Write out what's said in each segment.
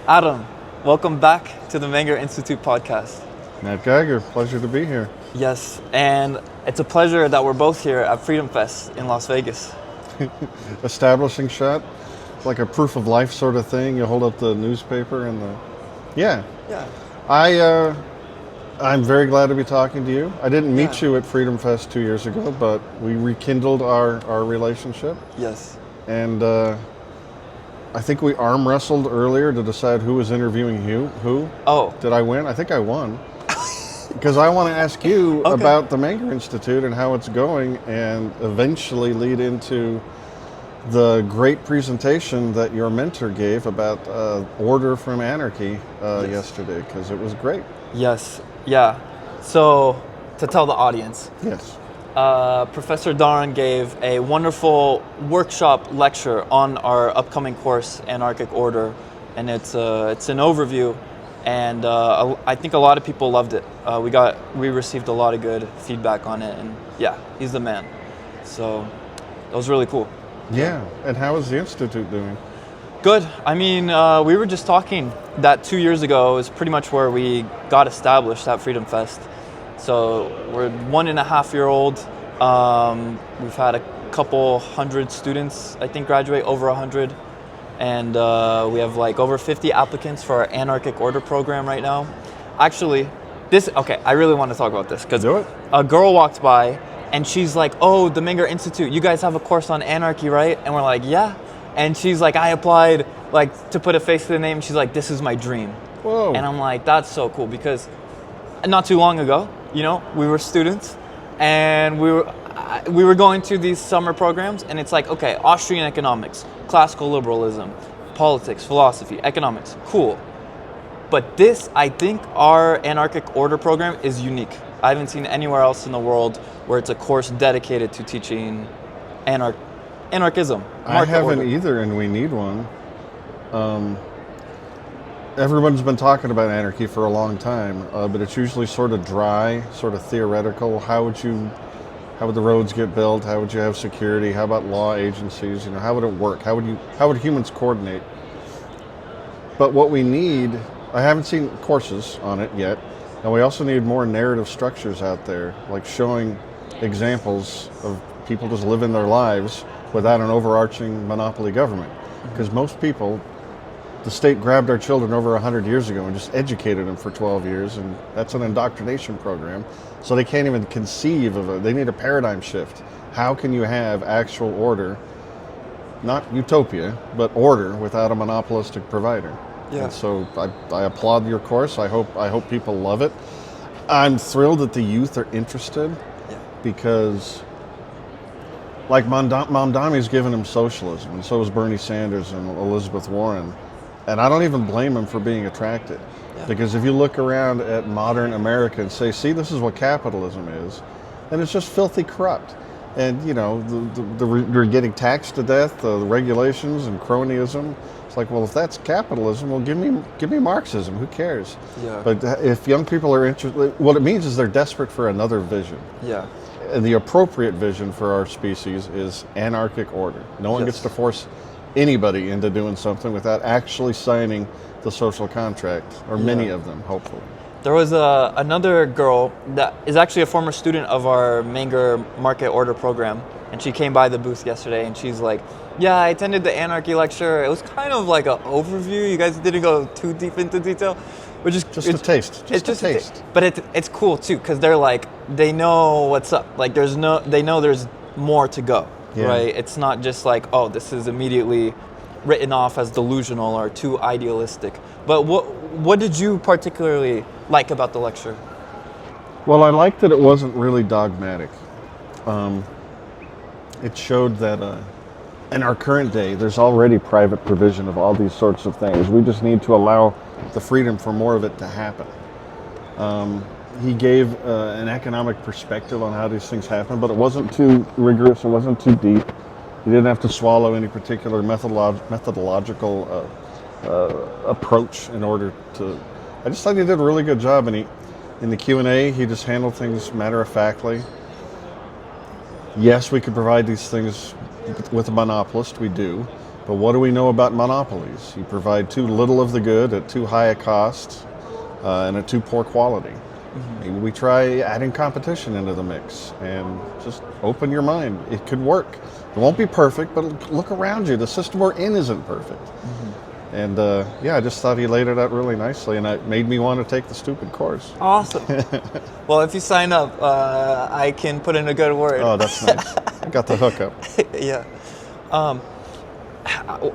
Adam, welcome back to the Menger Institute podcast. Matt Geiger, pleasure to be here. Yes, and it's a pleasure that we're both here at Freedom Fest in Las Vegas. Establishing shot, like a proof of life sort of thing. You hold up the newspaper and Yeah. I'm very glad to be talking to you. I didn't meet you at Freedom Fest 2 years ago, but we rekindled our relationship. Yes. And I think we arm wrestled earlier to decide who was interviewing who. Oh. Did I win? I think I won. Because I want to ask you about the Menger Institute and how it's going, and eventually lead into the great presentation that your mentor gave about order from anarchy yesterday, because it was great. Yes. Yeah. So, to tell the audience. Yes. Professor Daran gave a wonderful workshop lecture on our upcoming course, Anarchic Order, and it's an overview. And I think a lot of people loved it. We received a lot of good feedback on it, and yeah, he's the man. So that was really cool. Yeah, and how is the Institute doing? Good. I mean, we were just talking that 2 years ago is pretty much where we got established at Freedom Fest. So we're 1.5 year old. We've had a couple hundred students, I think, graduate, over 100. And we have like over 50 applicants for our Anarchic Order program right now. Actually, I really want to talk about this because a girl walked by and she's like, "Oh, the Menger Institute, you guys have a course on anarchy, right?" And we're like, "Yeah." And she's like, "I applied like to put a face to the name." She's like, "This is my dream." Whoa. And I'm like, "That's so cool," because not too long ago, we were students and we were going to these summer programs, and it's like, okay, Austrian Economics, classical liberalism, politics, philosophy, economics, cool. But this, I think our Anarchic Order program is unique. I haven't seen anywhere else in the world where it's a course dedicated to teaching anarchism. I haven't either, and we need one. Everyone's been talking about anarchy for a long time, but it's usually sort of dry, sort of theoretical. How would the roads get built? How would you have security? How about law agencies? How would it work? How would humans coordinate? But what we need, I haven't seen courses on it yet, and we also need more narrative structures out there, like showing examples of people just living their lives without an overarching monopoly government. Because most people, the state grabbed our children over 100 years ago and just educated them for 12 years, and that's an indoctrination program. So they can't even conceive of it. They need a paradigm shift. How can you have actual order, not utopia, but order without a monopolistic provider? Yeah. And so I applaud your course. I hope people love it. I'm thrilled that the youth are interested, because like Mamdani's given him socialism, and so is Bernie Sanders and Elizabeth Warren. And I don't even blame them for being attracted. Yeah. Because if you look around at modern America and say, see, this is what capitalism is, and it's just filthy corrupt. And, you're getting taxed to death, the regulations and cronyism. It's like, well, if that's capitalism, well, give me Marxism. Who cares? Yeah. But if young people are interested, what it means is they're desperate for another vision. Yeah. And the appropriate vision for our species is anarchic order. No one gets to force anybody into doing something without actually signing the social contract, or many of them, hopefully. There was another girl that is actually a former student of our Menger Market Order program, and she came by the booth yesterday, and she's like, "Yeah, I attended the anarchy lecture. It was kind of like an overview. You guys didn't go too deep into detail," which is just a taste. Just a taste. But it's cool too, because they're like, they know what's up. Like they know there's more to go. Yeah. Right? It's not just like, oh, this is immediately written off as delusional or too idealistic. But what did you particularly like about the lecture? Well, I liked that it wasn't really dogmatic. It showed that in our current day, there's already private provision of all these sorts of things. We just need to allow the freedom for more of it to happen. He gave an economic perspective on how these things happen, but it wasn't too rigorous, it wasn't too deep. He didn't have to swallow any particular methodological approach in order to... I just thought he did a really good job, and in the Q&A, he just handled things matter-of-factly. Yes, we could provide these things with a monopolist, we do, But what do we know about monopolies? You provide too little of the good at too high a cost and at too poor quality. Maybe we try adding competition into the mix and just open your mind. It could work. It won't be perfect, but look around you. The system we're in isn't perfect. And I just thought he laid it out really nicely, and it made me want to take the stupid course. Awesome. Well, if you sign up, I can put in a good word. Oh, that's nice. I got the hookup. Yeah.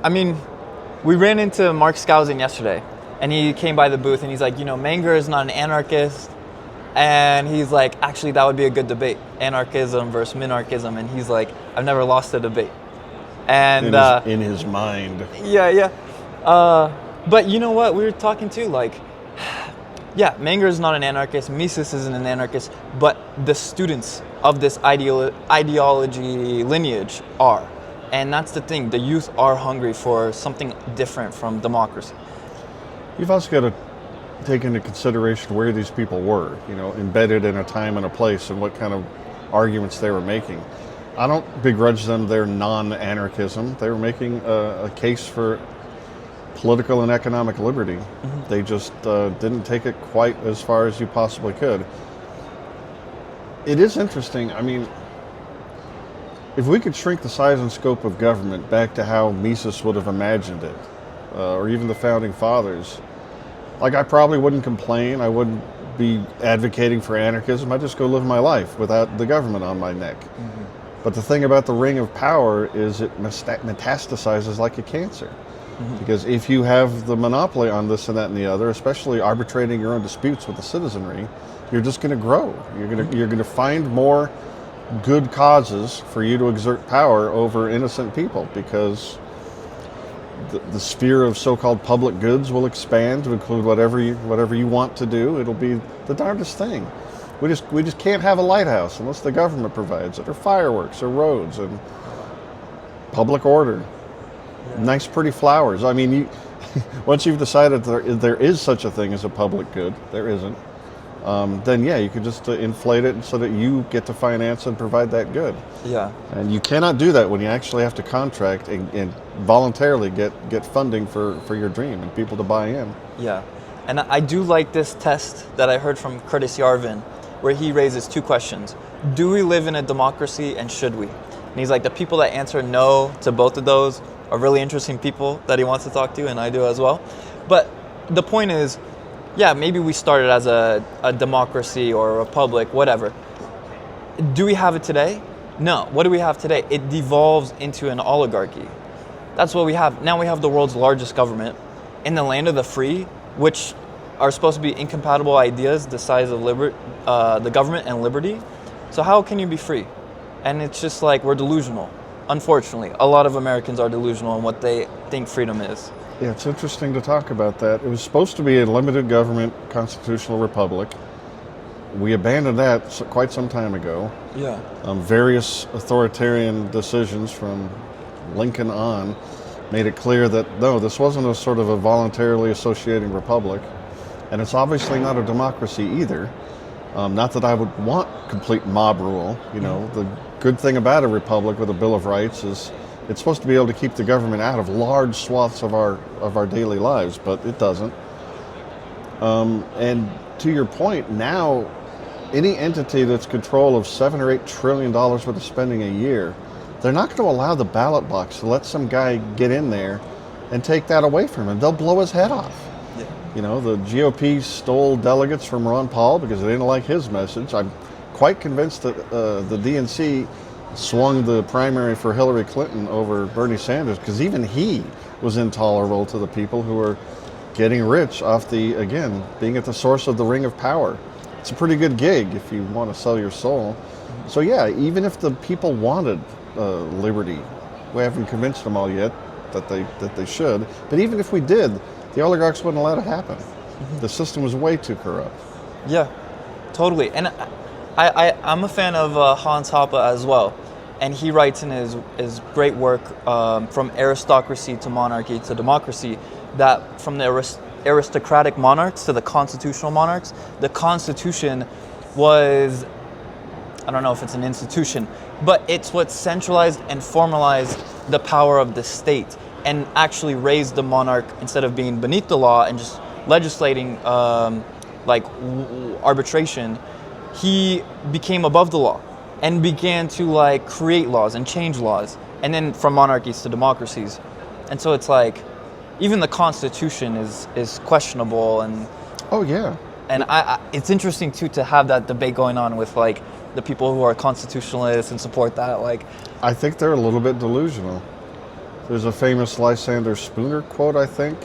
I mean, we ran into Mark Skousen yesterday, and he came by the booth, and he's like, Menger is not an anarchist. And he's like, actually, that would be a good debate, anarchism versus minarchism. And he's like, I've never lost a debate. And in his mind. Yeah. But you know what? We were talking too, like, yeah, Menger is not an anarchist, Mises isn't an anarchist, but the students of this ideology lineage are. And that's the thing, the youth are hungry for something different from democracy. You've also got to take into consideration where these people were, embedded in a time and a place and what kind of arguments they were making. I don't begrudge them their non-anarchism. They were making a case for political and economic liberty. They just didn't take it quite as far as you possibly could. It is interesting. I mean, if we could shrink the size and scope of government back to how Mises would have imagined it, or even the founding fathers, like, I probably wouldn't complain. I wouldn't be advocating for anarchism. I'd just go live my life without the government on my neck. But the thing about the ring of power is it metastasizes like a cancer. Because if you have the monopoly on this and that and the other, especially arbitrating your own disputes with the citizenry, you're just going to grow. You're going to find more good causes for you to exert power over innocent people, because the sphere of so-called public goods will expand to include whatever you want to do. It'll be the darndest thing. We just can't have a lighthouse unless the government provides it, or fireworks, or roads, and public order. Nice, pretty flowers. I mean, once you've decided there is such a thing as a public good, there isn't. Then you could just inflate it so that you get to finance and provide that good. Yeah. And you cannot do that when you actually have to contract and voluntarily get funding for your dream and people to buy in. Yeah. And I do like this test that I heard from Curtis Yarvin, where he raises two questions. Do we live in a democracy, and should we? And he's like, the people that answer no to both of those are really interesting people that he wants to talk to, and I do as well. But the point is, maybe we started as a democracy or a republic, whatever. Do we have it today? No. What do we have today? It devolves into an oligarchy. That's what we have. Now we have the world's largest government in the land of the free, which are supposed to be incompatible ideas, the size of the government and liberty. So how can you be free? And it's just like, we're delusional. Unfortunately, a lot of Americans are delusional in what they think freedom is. Yeah, it's interesting to talk about that. It was supposed to be a limited government constitutional republic. We abandoned that quite some time ago. Yeah. Various authoritarian decisions from Lincoln on made it clear that, no, this wasn't a sort of a voluntarily associating republic. And it's obviously not a democracy either. Not that I would want complete mob rule. The good thing about a republic with a Bill of Rights is it's supposed to be able to keep the government out of large swaths of our daily lives, but it doesn't. And to your point, now any entity that's control of $7 or $8 trillion worth of spending a year, they're not going to allow the ballot box to let some guy get in there and take that away from him. They'll blow his head off. Yeah. The GOP stole delegates from Ron Paul because they didn't like his message. I'm quite convinced that the DNC swung the primary for Hillary Clinton over Bernie Sanders because even he was intolerable to the people who were getting rich off being at the source of the ring of power. It's a pretty good gig if you want to sell your soul. So even if the people wanted liberty, we haven't convinced them all yet that they should, but even if we did, the oligarchs wouldn't let it happen. The system was way too corrupt. Yeah, totally. And I'm a fan of Hans Hoppe as well. And he writes in his great work, From Aristocracy to Monarchy to Democracy, that from the aristocratic monarchs to the constitutional monarchs, the Constitution was, I don't know if it's an institution, but it's what centralized and formalized the power of the state. and actually raised the monarch instead of being beneath the law and just legislating arbitration. He became above the law and began to like create laws and change laws, and then from monarchies to democracies. And so it's like even the Constitution is questionable, and Oh yeah. it's interesting too to have that debate going on with like the people who are constitutionalists and support that. Like, I think they're a little bit delusional. There's a famous Lysander Spooner quote, I think.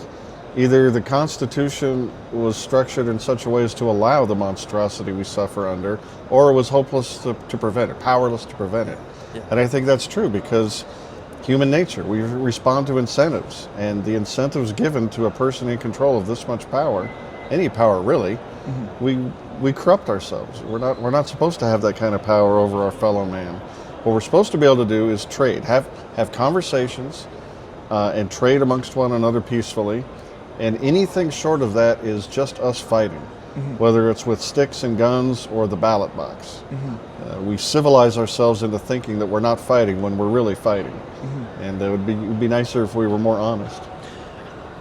Either the Constitution was structured in such a way as to allow the monstrosity we suffer under, or it was hopeless to prevent it, powerless to prevent it. Yeah. And I think that's true because human nature, we respond to incentives, and the incentives given to a person in control of this much power, any power really, we corrupt ourselves. We're not supposed to have that kind of power over our fellow man. What we're supposed to be able to do is trade, have conversations, and trade amongst one another peacefully. And anything short of that is just us fighting, whether it's with sticks and guns or the ballot box. We civilize ourselves into thinking that we're not fighting when we're really fighting. And it would be nicer if we were more honest.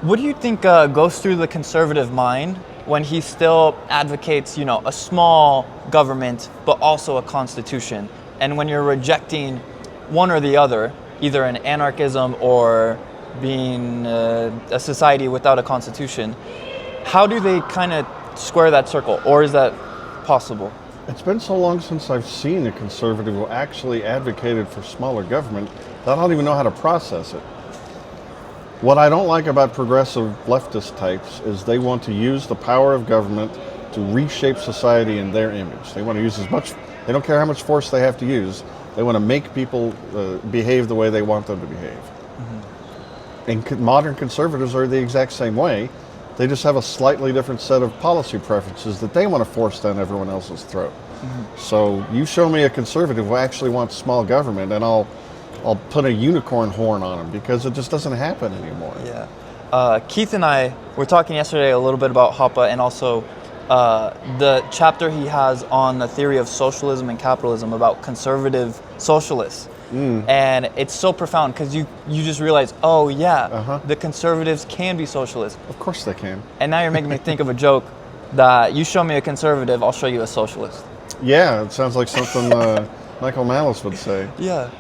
what do you think goes through the conservative mind when he still advocates, a small government, but also a constitution? And when you're rejecting one or the other, either an anarchism or being a society without a constitution, how do they kind of square that circle, or is that possible? It's been so long since I've seen a conservative who actually advocated for smaller government that I don't even know how to process it. What I don't like about progressive leftist types is they want to use the power of government to reshape society in their image. They want to use they don't care how much force they have to use. They want to make people behave the way they want them to behave. And modern conservatives are the exact same way. They just have a slightly different set of policy preferences that they want to force down everyone else's throat. So you show me a conservative who actually wants small government, and I'll put a unicorn horn on him, because it just doesn't happen anymore. Yeah. Keith and I were talking yesterday a little bit about Hoppe, and also the chapter he has on the theory of socialism and capitalism about conservative socialists. And it's so profound because you just realize, the conservatives can be socialists. Of course they can. And now you're making me think of a joke that you show me a conservative, I'll show you a socialist. Yeah, it sounds like something Michael Malice would say. Yeah.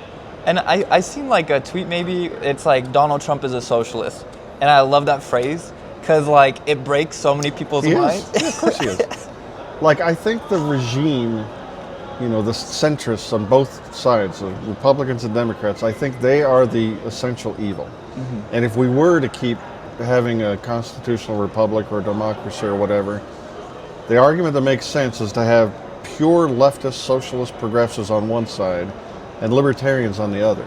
And I seen like a tweet, maybe it's like Donald Trump is a socialist. And I love that phrase because like it breaks so many people's minds. Yeah, of course he is. Like, I think the regime, the centrists on both sides, the Republicans and Democrats, I think they are the essential evil. And if we were to keep having a constitutional republic or democracy or whatever, the argument that makes sense is to have pure leftist socialist progressives on one side and libertarians on the other.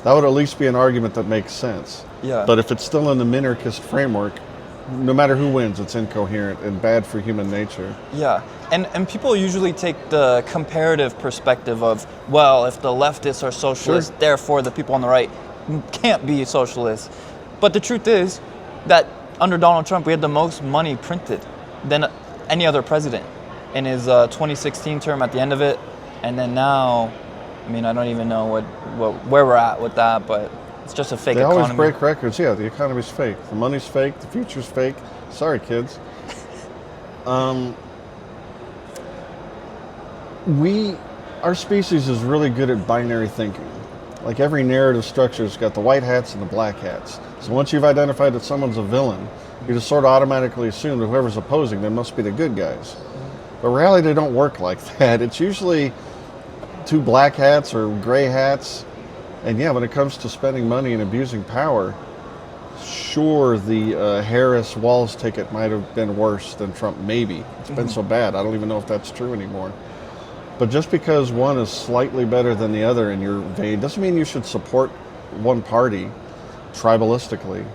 That would at least be an argument that makes sense. Yeah. But if it's still in the minarchist framework, no matter who wins, it's incoherent and bad for human nature. Yeah, and people usually take the comparative perspective of, well, if the leftists are socialists, therefore the people on the right can't be socialists. But the truth is that under Donald Trump, we had the most money printed than any other president in his 2016 term at the end of it. And then now, I don't even know where we're at with that, but it's just a fake economy. They always break records. Yeah, the economy's fake. The money's fake. The future's fake. Sorry, kids. Our species is really good at binary thinking. Like, every narrative structure's got the white hats and the black hats. So once you've identified that someone's a villain, you just sort of automatically assume that whoever's opposing them must be the good guys. But reality, they don't work like that. It's usually two black hats or gray hats. And yeah, when it comes to spending money and abusing power, sure, the Harris-Walz ticket might have been worse than Trump, maybe. It's been so bad, I don't even know if that's true anymore. But just because one is slightly better than the other in your vein doesn't mean you should support one party tribalistically.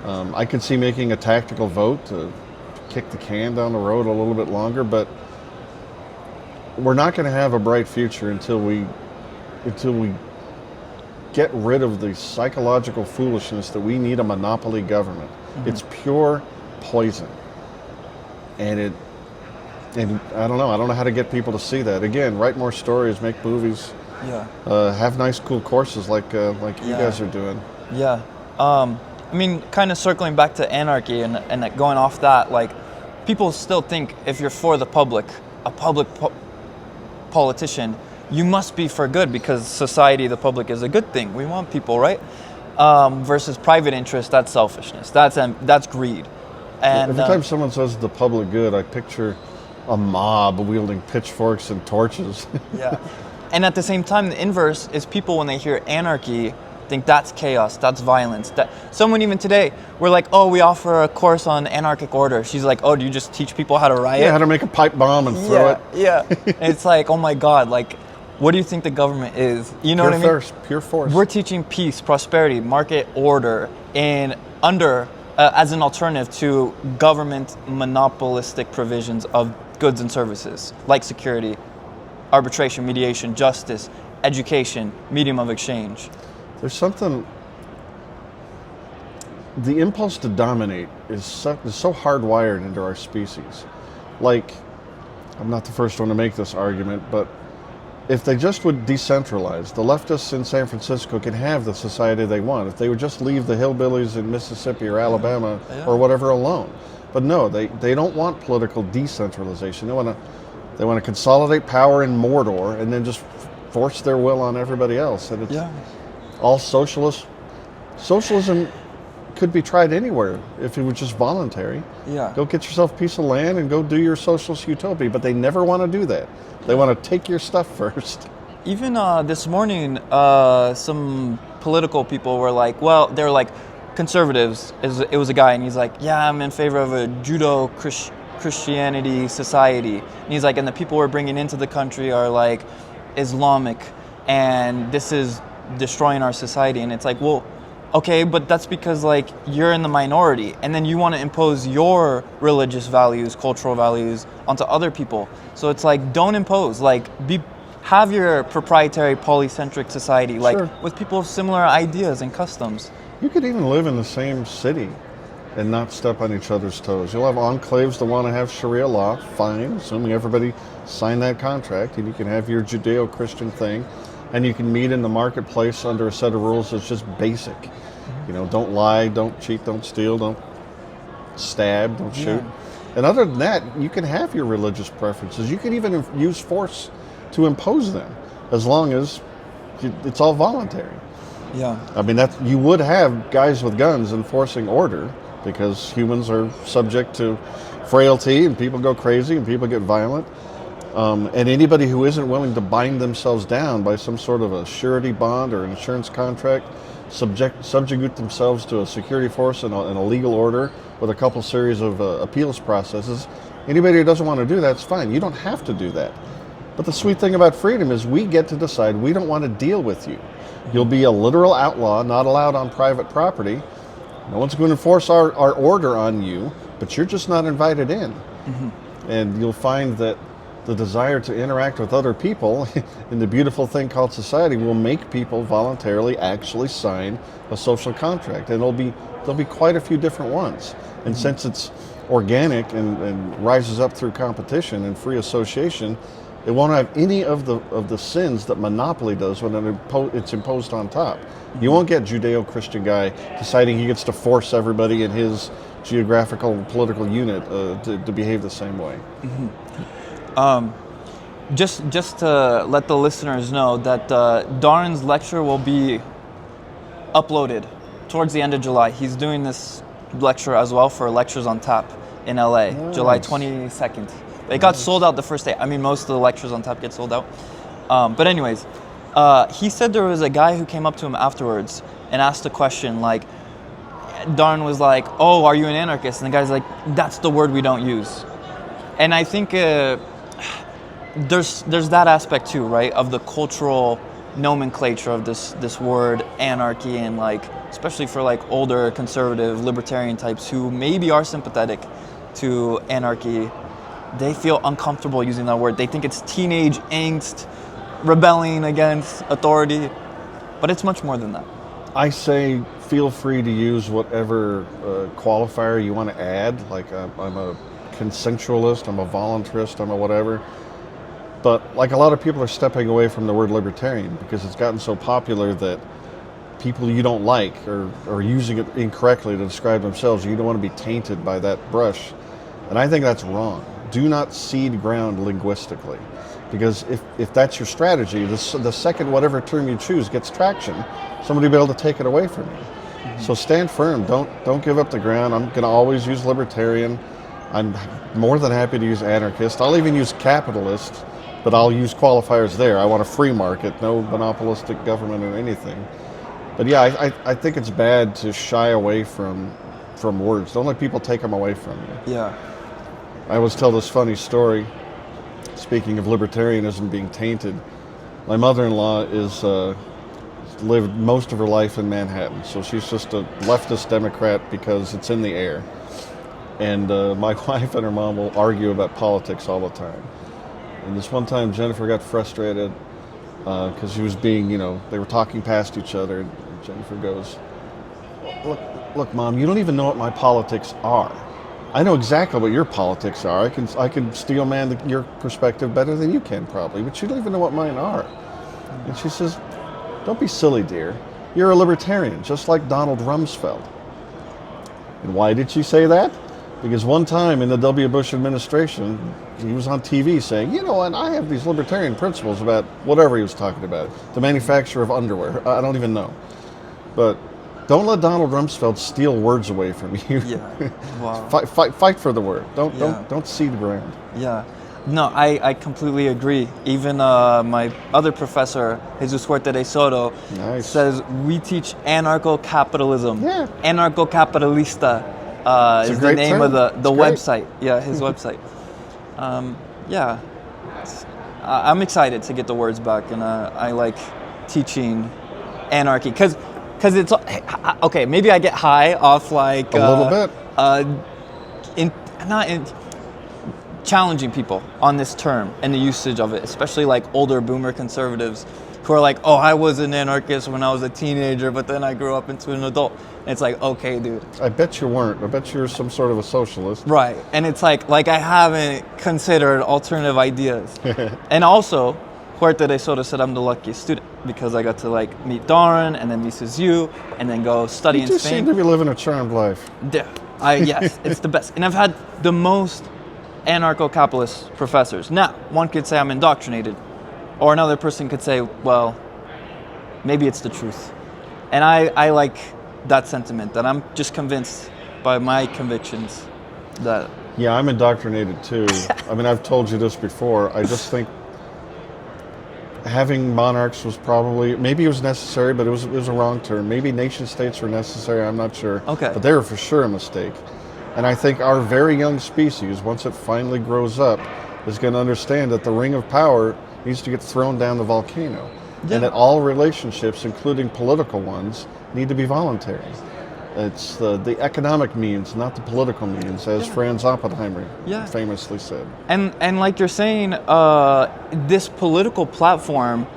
I could see making a tactical vote to kick the can down the road a little bit longer, but we're not going to have a bright future until we get rid of the psychological foolishness that we need a monopoly government. It's pure poison. And I don't know how to get people to see that. Again, write more stories, make movies, have nice cool courses like you guys are doing. Yeah. I mean, kind of circling back to anarchy and like going off that, like, people still think if you're for the public, a politician, you must be for good because society, the public is a good thing. We want people, right? Versus private interest, that's selfishness. That's greed. And every time someone says the public good, I picture a mob wielding pitchforks and torches. yeah. And at the same time, the inverse is people, when they hear anarchy, think that's chaos, that's violence. That someone even today, we're like, oh, we offer a course on anarchic order. She's like, oh, do you just teach people how to riot? Yeah, how to make a pipe bomb and throw it. Yeah. And it's like, oh my God, like, what do you think the government is? You know what I mean? Pure force. We're teaching peace, prosperity, market order, and as an alternative to government monopolistic provisions of goods and services, like security, arbitration, mediation, justice, education, medium of exchange. There's something, the impulse to dominate is so hardwired into our species. Like, I'm not the first one to make this argument, but if they just would decentralize, the leftists in San Francisco can have the society they want. If they would just leave the hillbillies in Mississippi or Alabama or whatever alone. But no, they don't want political decentralization. They want to consolidate power in Mordor and then just force their will on everybody else. And it's all socialist. Socialism could be tried anywhere if it was just voluntary. Yeah. Go get yourself a piece of land and go do your socialist utopia. But they never want to do that. They want to take your stuff first. Even this morning, some political people were like, well, they're like, conservatives. It was a guy, and he's like, yeah, I'm in favor of a Christianity society. And he's like, and the people we're bringing into the country are like Islamic, and this is destroying our society. And it's like, well, okay, but that's because like you're in the minority, and then you want to impose your religious values, cultural values onto other people. So it's like, don't impose, like have your proprietary polycentric society, like with people of similar ideas and customs. You could even live in the same city and not step on each other's toes. You'll have enclaves that want to have Sharia law, fine, assuming everybody signed that contract, and you can have your Judeo-Christian thing, and you can meet in the marketplace under a set of rules that's just basic. You know, don't lie, don't cheat, don't steal, don't stab, don't shoot. And other than that, you can have your religious preferences. You can even use force to impose them, as long as it's all voluntary. Yeah. I mean, you would have guys with guns enforcing order, because humans are subject to frailty, and people go crazy, and people get violent. And anybody who isn't willing to bind themselves down by some sort of a surety bond or an insurance contract, subjugate themselves to a security force and a legal order with a couple series of appeals processes, anybody who doesn't want to do that's fine. You don't have to do that. But the sweet thing about freedom is we get to decide we don't want to deal with you. You'll be a literal outlaw, not allowed on private property. No one's going to enforce our order on you, but you're just not invited in. And you'll find that the desire to interact with other people in the beautiful thing called society will make people voluntarily actually sign a social contract. And there'll be quite a few different ones. And since it's organic and rises up through competition and free association, it won't have any of the sins that monopoly does when it's imposed on top. You won't get Judeo-Christian guy deciding he gets to force everybody in his geographical political unit to behave the same way. Just to let the listeners know that Darren's lecture will be uploaded towards the end of July. He's doing this lecture as well for Lectures on Tap in LA, July 22nd. It got sold out the first day. I mean, most of the lectures on tap get sold out. But anyways, he said there was a guy who came up to him afterwards and asked a question like, Darren was like, oh, are you an anarchist? And the guy's like, that's the word we don't use. And I think there's that aspect too, right? Of the cultural nomenclature of this word anarchy, and like, especially for like older conservative libertarian types who maybe are sympathetic to anarchy, they feel uncomfortable using that word. They think it's teenage angst, rebelling against authority, but it's much more than that. I say feel free to use whatever qualifier you want to add. Like I'm a consensualist, I'm a voluntarist, I'm a whatever. But like a lot of people are stepping away from the word libertarian because it's gotten so popular that people you don't like or using it incorrectly to describe themselves. You don't want to be tainted by that brush. And I think that's wrong. Do not cede ground linguistically. Because if that's your strategy, the second whatever term you choose gets traction, somebody will be able to take it away from you. Mm-hmm. So stand firm. Don't give up the ground. I'm going to always use libertarian. I'm more than happy to use anarchist. I'll even use capitalist, but I'll use qualifiers there. I want a free market, no monopolistic government or anything. But yeah, I think it's bad to shy away from words. Don't let people take them away from you. Yeah. I always tell this funny story. Speaking of libertarianism being tainted, my mother-in-law is lived most of her life in Manhattan, so she's just a leftist Democrat because it's in the air. And my wife and her mom will argue about politics all the time. And this one time, Jennifer got frustrated because she was being, they were talking past each other. And Jennifer goes, "Look, Mom, you don't even know what my politics are. I know exactly what your politics are. I can steel man your perspective better than you can probably, but you don't even know what mine are." And she says, "Don't be silly, dear. You're a libertarian, just like Donald Rumsfeld." And why did she say that? Because one time in the W. Bush administration, he was on TV saying, and I have these libertarian principles about whatever he was talking about, the manufacture of underwear. I don't even know. But don't let Donald Rumsfeld steal words away from you. Yeah. Wow. Fight for the word. Don't cede ground. Yeah. No, I completely agree. Even my other professor, Jesus Huerta de Soto, says we teach anarcho-capitalism. Yeah. Anarcho-capitalista is the name term. of the website. Yeah, his website. Yeah. I'm excited to get the words back, and I like teaching anarchy because it's okay. Maybe I get high off like a little bit. Not in challenging people on this term and the usage of it, especially like older boomer conservatives who are like, "Oh, I was an anarchist when I was a teenager, but then I grew up into an adult." And it's like, okay, dude. I bet you weren't. I bet you're some sort of a socialist. Right. And it's like I haven't considered alternative ideas. And also, Huerta de Soto said I'm the luckiest student because I got to meet Darren and then Mrs. Yu and then go study in Spain. You just seem to be living a charmed life. Yeah. Yes, it's the best. And I've had the most anarcho-capitalist professors. Now, one could say I'm indoctrinated, or another person could say, well, maybe it's the truth. And I like that sentiment, that I'm just convinced by my convictions that... Yeah, I'm indoctrinated too. I mean, I've told you this before. I just think having monarchs was probably, maybe it was necessary, but it was a wrong term. Maybe nation states were necessary, I'm not sure. Okay. But they were for sure a mistake. And I think our very young species, once it finally grows up, is going to understand that the ring of power needs to get thrown down the volcano. Yeah. And that all relationships, including political ones, need to be voluntary. It's the economic means, not the political means, as Franz Oppenheimer famously said. And like you're saying, this political platform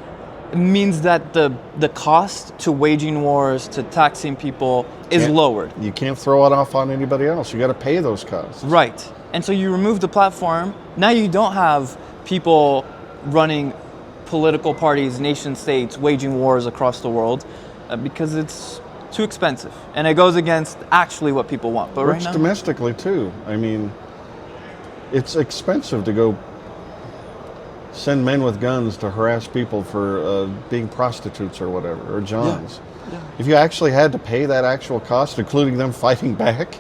means that the cost to waging wars, to taxing people, is lowered. You can't throw it off on anybody else. You got to pay those costs. Right. And so you remove the platform. Now you don't have people running political parties, nation states, waging wars across the world because it's too expensive, and it goes against actually what people want. But right now, domestically too. I mean, it's expensive to go send men with guns to harass people for being prostitutes or whatever, or Johns. Yeah. If you actually had to pay that actual cost, including them fighting back,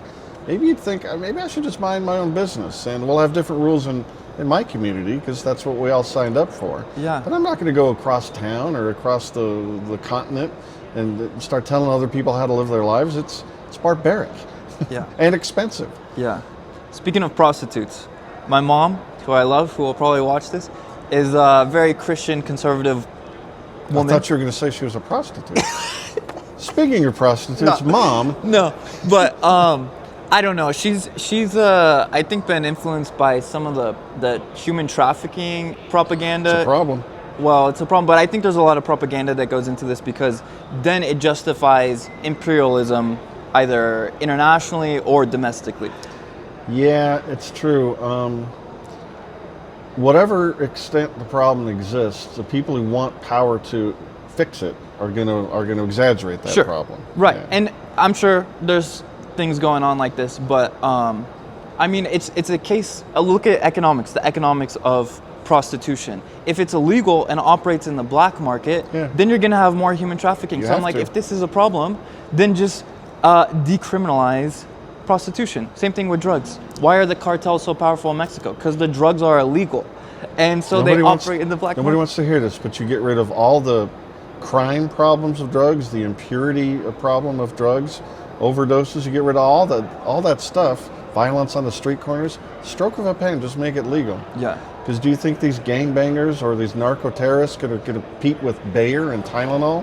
maybe you'd think, maybe I should just mind my own business, and we'll have different rules in my community because that's what we all signed up for. Yeah. But I'm not going to go across town or across the continent and start telling other people how to live their lives. It's barbaric. Yeah. And expensive. Yeah. Speaking of prostitutes, my mom, who I love, who will probably watch this, is a very Christian conservative woman. I thought you were going to say she was a prostitute. Speaking of prostitutes, Mom. No, but I don't know. She's I think been influenced by some of the human trafficking propaganda. It's a problem. Well, it's a problem, but I think there's a lot of propaganda that goes into this because then it justifies imperialism either internationally or domestically. Yeah, it's true. Whatever extent the problem exists, the people who want power to fix it are gonna exaggerate that Sure. problem. Right. Yeah. And I'm sure there's things going on like this, but I mean, it's a case. Look at economics, the economics of prostitution. If it's illegal and operates in the black market, Yeah. then you're gonna have more human trafficking. You So I'm have like, to. if this is a problem, then just decriminalize prostitution. Same thing with drugs. Why are the cartels so powerful in Mexico? Because the drugs are illegal, and so they operate in the black Nobody market. wants to hear this, but you get rid of all the crime problems of drugs, the impurity problem of drugs, overdoses. You get rid of all that stuff, violence on the street corners. Stroke of a pen, just make it legal. Yeah. Because do you think these gangbangers or these narco terrorists going to compete with Bayer and Tylenol?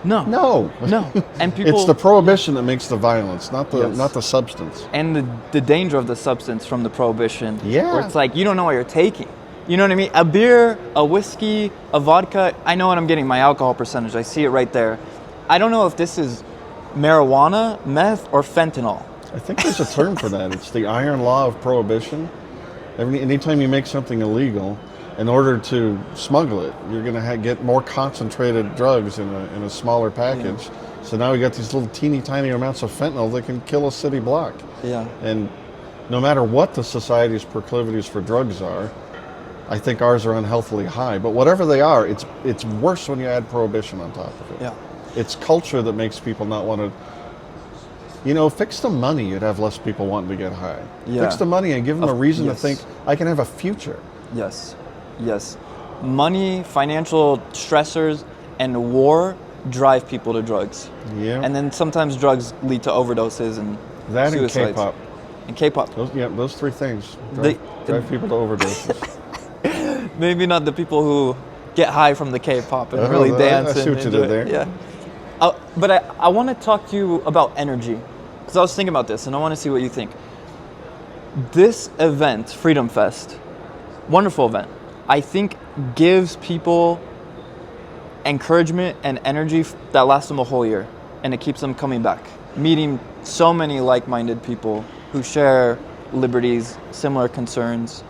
No. No. No. And people. It's the prohibition that makes the violence, not the Yes. not the substance. And the danger of the substance from the prohibition. Yeah. Where it's like, you don't know what you're taking. You know what I mean? A beer, a whiskey, a vodka, I know what I'm getting, my alcohol percentage. I see it right there. I don't know if this is marijuana, meth, or fentanyl. I think there's a term for that. It's the iron law of prohibition. Anytime you make something illegal, in order to smuggle it, you're going to get more concentrated drugs in a smaller package. Yeah. So now we got these little teeny tiny amounts of fentanyl that can kill a city block. Yeah. And no matter what the society's proclivities for drugs are, I think ours are unhealthily high. But whatever they are, it's worse when you add prohibition on top of it. Yeah. It's culture that makes people not want to. Fix the money, you'd have less people wanting to get high. Yeah. Fix the money and give them a reason yes. to think, I can have a future. Yes. Yes. Money, financial stressors, and war drive people to drugs. Yeah. And then sometimes drugs lead to overdoses and That suicides. and K-pop. And K-pop. Those three things They- drive people to overdoses. Maybe not the people who get high from the K-pop and Oh, really I dance. see and what you enjoy did there. it. Yeah. But I want to talk to you about energy, because I was thinking about this and I want to see what you think. This event, Freedom Fest, wonderful event, I think gives people encouragement and energy that lasts them a whole year, and it keeps them coming back, meeting so many like-minded people who share liberties, similar concerns.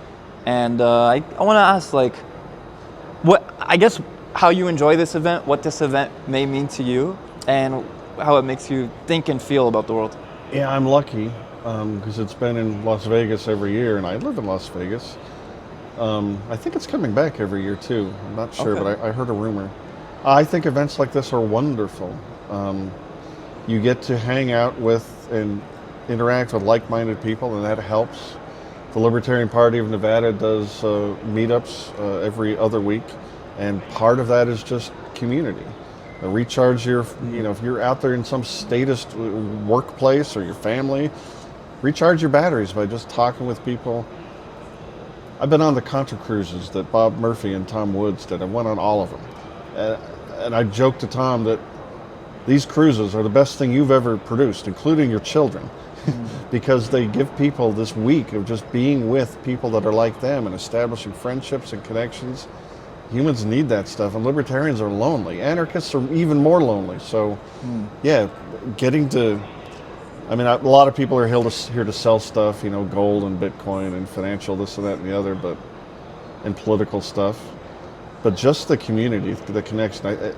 And I want to ask, how you enjoy this event, what this event may mean to you, and how it makes you think and feel about the world. Yeah, I'm lucky because it's been in Las Vegas every year, and I live in Las Vegas. I think it's coming back every year too. I'm not sure, Okay. but I heard a rumor. I think events like this are wonderful. You get to hang out with and interact with like-minded people, and that helps. The Libertarian Party of Nevada does meetups every other week, and part of that is just community. Recharge your, if you're out there in some statist workplace or your family, recharge your batteries by just talking with people. I've been on the Contra cruises that Bob Murphy and Tom Woods did. I went on all of them. And I joked to Tom that these cruises are the best thing you've ever produced, including your children, because they give people this week of just being with people that are like them and establishing friendships and connections. Humans need that stuff, and libertarians are lonely. Anarchists are even more lonely. So, yeah, getting to, a lot of people are here to sell stuff, gold and Bitcoin and financial this and that and the other, and political stuff. But just the community, the connection,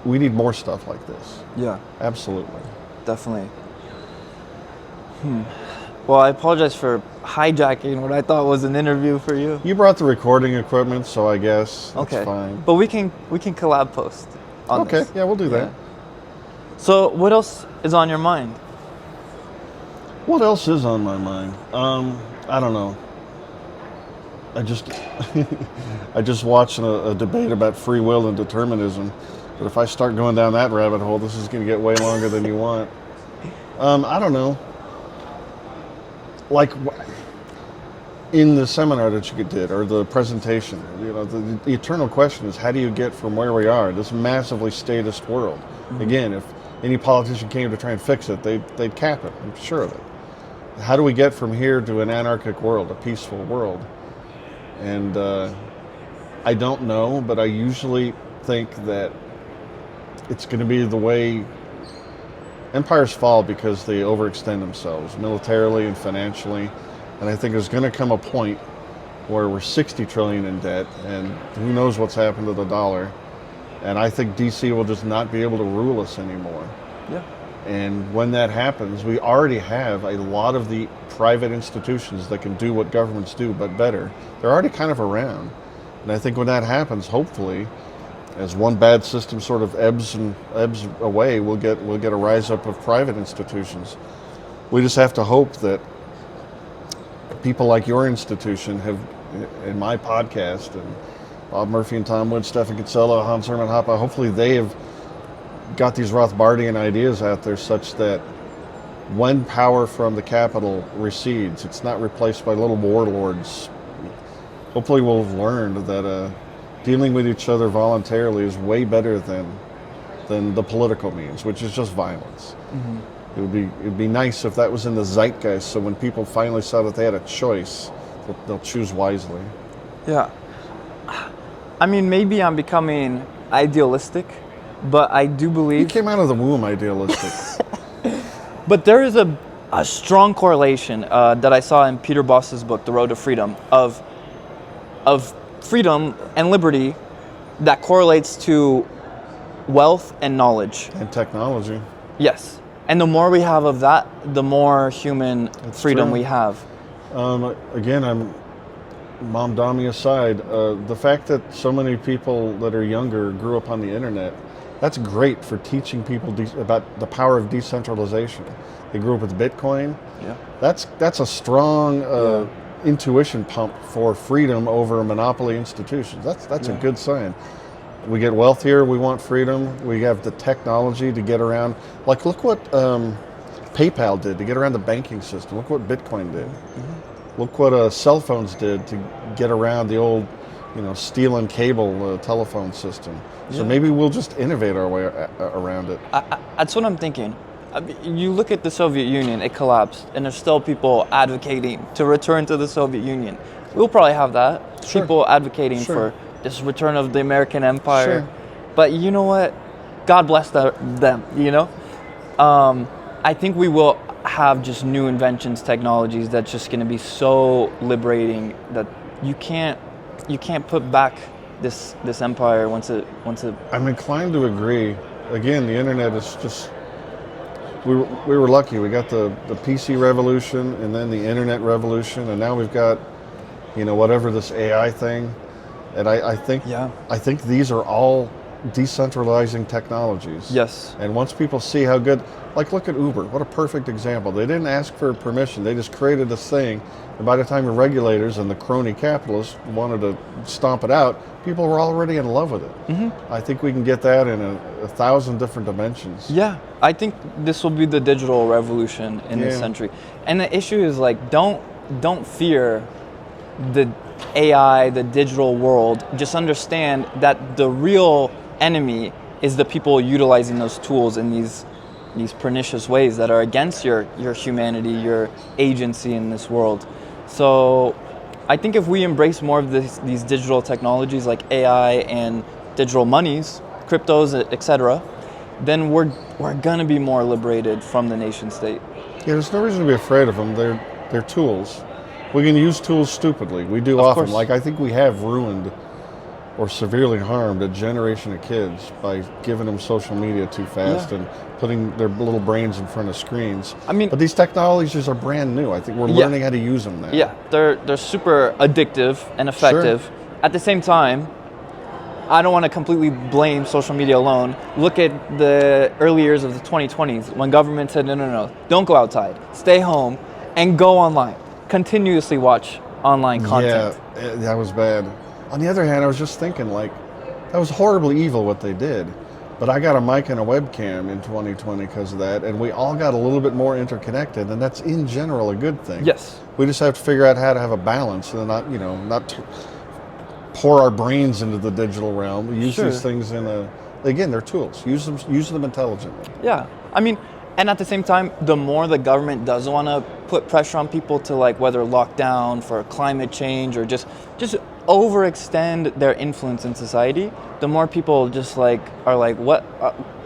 we need more stuff like this. Yeah, Absolutely. definitely. Well, I apologize for hijacking what I thought was an interview for you. You brought the recording equipment, so I guess that's Okay, fine. but we can collab post on Okay, this. yeah, we'll do that. Yeah. So, what else is on your mind? What else is on my mind? I don't know. I just watched a debate about free will and determinism. But if I start going down that rabbit hole, this is going to get way longer than you want. I don't know. Like in the seminar that you did, or the presentation, the eternal question is, how do you get from where we are, this massively statist world? Mm-hmm. Again, if any politician came to try and fix it, they'd cap it. I'm sure of it. How do we get from here to an anarchic world, a peaceful world? And I don't know, but I usually think that it's going to be the way empires fall, because they overextend themselves militarily and financially. And I think there's going to come a point where we're 60 trillion in debt, and who knows what's happened to the dollar. And I think DC will just not be able to rule us anymore. Yeah. And when that happens, we already have a lot of the private institutions that can do what governments do, but better. They're already kind of around. And I think when that happens, hopefully, as one bad system sort of ebbs away, we'll get a rise up of private institutions. We just have to hope that people like your institution have, in my podcast, and Bob Murphy and Tom Wood, Stefan Kinsella, Hans Hermann Hoppe, hopefully they have got these Rothbardian ideas out there such that when power from the capital recedes, it's not replaced by little warlords. Hopefully we'll have learned that dealing with each other voluntarily is way better than the political means, which is just violence. Mm-hmm. It'd be nice if that was in the zeitgeist, so when people finally saw that they had a choice, they'll choose wisely. Yeah. I mean, maybe I'm becoming idealistic, but I do believe... You came out of the womb idealistic. But there is a strong correlation that I saw in Peter Boss's book, The Road to Freedom, of freedom and liberty that correlates to wealth and knowledge. And technology. Yes. And the more we have of that, the more human freedom we have. Again, I'm Mom Dami aside, the fact that so many people that are younger grew up on the internet, that's great for teaching people about the power of decentralization. They grew up with Bitcoin. Yeah. That's a strong intuition pump for freedom over monopoly institutions. That's a good sign. We get wealthier, we want freedom, we have the technology to get around. Like, look what PayPal did to get around the banking system. Look what Bitcoin did. Mm-hmm. Look what cell phones did to get around the old, steel and cable telephone system. So maybe we'll just innovate our way around it. That's what I'm thinking. You look at the Soviet Union, it collapsed, and there's still people advocating to return to the Soviet Union. We'll probably have that. Sure. People advocating for this return of the American empire. Sure. But you know what? God bless them, I think we will have just new inventions, technologies that's just going to be so liberating that you can't put back this empire once it. I'm inclined to agree. Again, the internet is just. We were lucky. We got the PC revolution and then the internet revolution, and now we've got, whatever this AI thing. And I think these are all decentralizing technologies. Yes. And once people see how good, like look at Uber, what a perfect example. They didn't ask for permission. They just created this thing. And by the time the regulators and the crony capitalists wanted to stomp it out, people were already in love with it. Mm-hmm. I think we can get that in a 1,000 different dimensions. Yeah, I think this will be the digital revolution in this century. And the issue is don't fear the AI, the digital world. Just understand that the real enemy is the people utilizing those tools in these pernicious ways that are against your humanity, your agency in this world. So I think if we embrace more of these digital technologies like AI and digital monies, cryptos, etc., then we're gonna be more liberated from the nation state. Yeah, there's no reason to be afraid of them. They're tools. We can use tools stupidly. We do often. Like, I think we have ruined or severely harmed a generation of kids by giving them social media too fast and putting their little brains in front of screens. But these technologies are brand new. I think we're learning how to use them now. Yeah, they're super addictive and effective. Sure. At the same time, I don't want to completely blame social media alone. Look at the early years of the 2020s when government said, no, don't go outside, stay home, and go online. Continuously watch online content. Yeah, that was bad. On the other hand, I was just thinking, that was horribly evil what they did. But I got a mic and a webcam in 2020 because of that, and we all got a little bit more interconnected, and that's in general a good thing. Yes. We just have to figure out how to have a balance and not pour our brains into the digital realm. We use these things again, they're tools. Use them intelligently. Yeah. And at the same time, the more the government does want to put pressure on people to whether lock down for climate change or just overextend their influence in society, the more people just are like, what?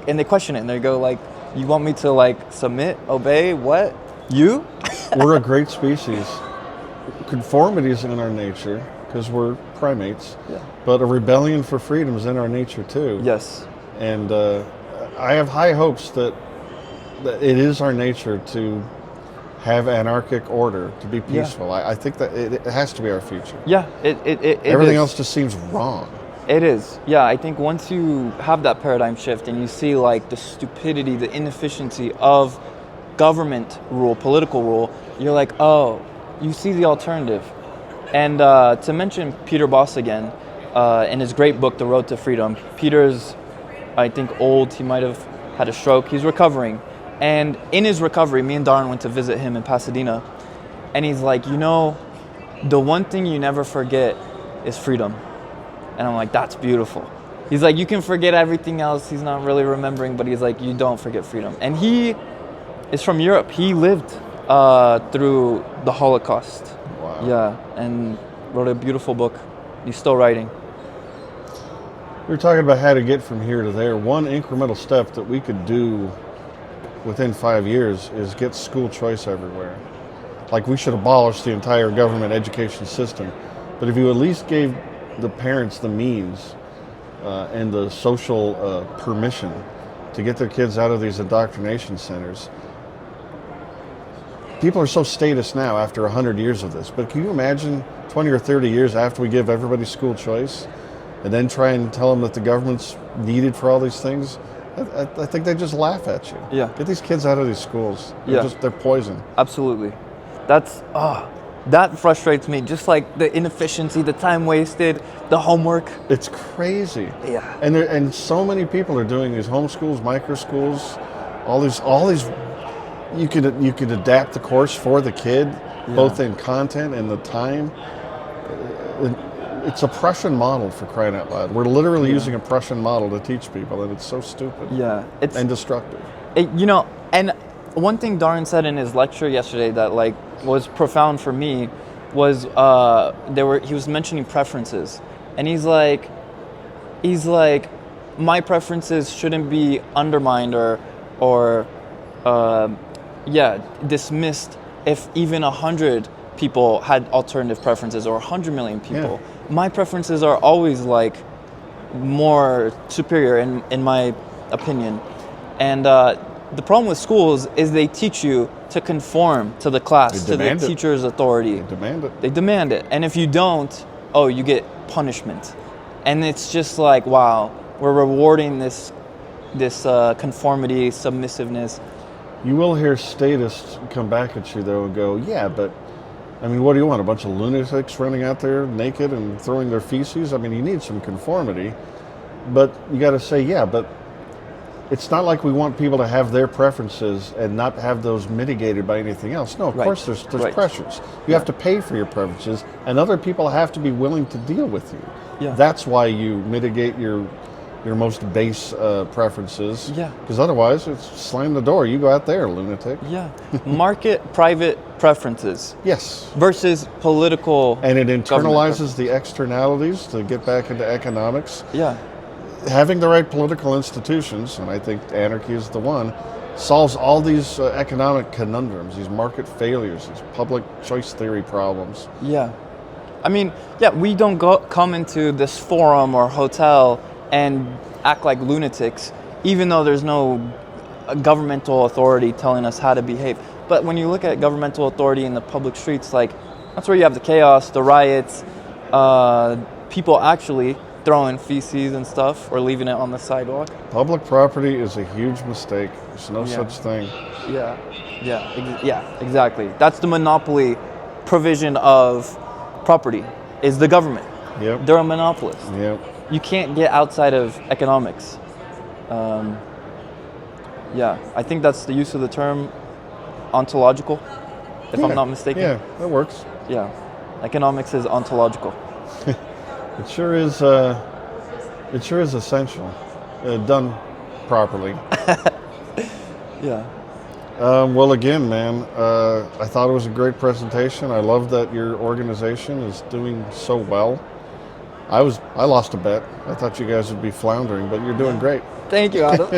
And they question it and they go you want me to submit, obey, what? You? We're a great species. Conformity is in our nature. because we're primates. Yeah. But a rebellion for freedom is in our nature too. Yes. And I have high hopes that it is our nature to have anarchic order, to be peaceful. I think that it has to be our future. Yeah. Everything else just seems wrong. It is. Yeah, I think once you have that paradigm shift and you see like the stupidity, the inefficiency of government rule, political rule, you're like, oh, you see the alternative. And to mention Peter Boss again, in his great book, The Road to Freedom, Peter's, I think, old. He might have had a stroke. He's recovering. And in his recovery, me and Darren went to visit him in Pasadena. And he's like, you know, the one thing you never forget is freedom. And I'm like, that's beautiful. He's like, you can forget everything else. He's not really remembering, but he's like, you don't forget freedom. And he is from Europe. He lived through the Holocaust. Wow. Yeah, and wrote a beautiful book. He's still writing. We were talking about how to get from here to there. One incremental step that we could do within 5 years is get school choice everywhere. Like, we should abolish the entire government education system. But if you at least gave the parents the means and the social permission to get their kids out of these indoctrination centers. People are so status now after 100 years of this, but can you imagine 20 or 30 years after we give everybody school choice and then try and tell them that the government's needed for all these things? I think they just laugh at you. Yeah. Get these kids out of these schools. They're poison. Absolutely. That frustrates me. Just like the inefficiency, the time wasted, the homework. It's crazy. Yeah. And so many people are doing these homeschools, micro schools, all these. You could adapt the course for the kid, both in content and the time. It's a Prussian model, for crying out loud. We're literally using a Prussian model to teach people, and it's so stupid. Yeah. And destructive. And one thing Darren said in his lecture yesterday that like was profound for me was he was mentioning preferences, and he's like my preferences shouldn't be undermined or dismissed if even 100 people had alternative preferences or 100 million people. Yeah. My preferences are always like more superior in my opinion. And the problem with schools is they teach you to conform to the class, to the teacher's authority. They demand it. And if you don't, you get punishment. And it's just like, wow, we're rewarding this conformity, submissiveness. You will hear statists come back at you, though, and go, yeah, but, I mean, what do you want? A bunch of lunatics running out there naked and throwing their feces? I mean, you need some conformity. But you got to say, yeah, but it's not like we want people to have their preferences and not have those mitigated by anything else. No, of course there's pressures. You have to pay for your preferences, and other people have to be willing to deal with you. Yeah. That's why you mitigate your most base preferences. Yeah. Because otherwise, it's slam the door. You go out there, lunatic. Yeah. Market private preferences. Yes. Versus political. And it internalizes the externalities to get back into economics. Yeah. Having the right political institutions, and I think anarchy is the one, solves all these economic conundrums, these market failures, these public choice theory problems. Yeah. I mean, we don't come into this forum or hotel and act like lunatics, even though there's no governmental authority telling us how to behave. But when you look at governmental authority in the public streets, like, that's where you have the chaos, the riots, people actually throwing feces and stuff or leaving it on the sidewalk. Public property is a huge mistake. There's no such thing. Yeah, exactly. That's the monopoly provision of property, is the government. Yep. They're a monopolist. Yep. You can't get outside of economics. I think that's the use of the term ontological, if I'm not mistaken. Yeah, that works. Yeah, economics is ontological. It sure is. It sure is essential, done properly. Yeah. Well, again, man, I thought it was a great presentation. I love that your organization is doing so well. I lost a bet. I thought you guys would be floundering, but you're doing great. Thank you, Adam.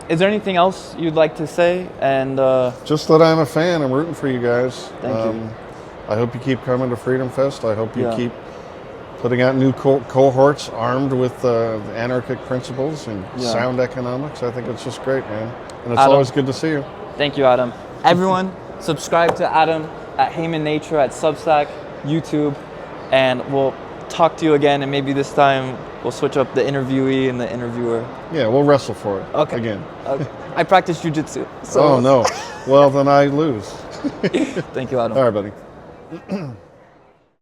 Is there anything else you'd like to say? And just that I'm a fan. I'm rooting for you guys. Thank you. I hope you keep coming to Freedom Fest. I hope you Yeah. keep putting out new cohorts armed with anarchic principles and Yeah. sound economics. I think it's just great, man. And it's Adam. always good to see you. Thank you, Adam. Everyone, subscribe to Adam at Haman Nature at Substack, YouTube, and we'll talk to you again. And maybe this time we'll switch up the interviewee and the interviewer. Yeah, we'll wrestle for it. Okay. Again. I practice jujitsu. So Oh, no. Well, then I lose. Thank you, Adam. All right, buddy.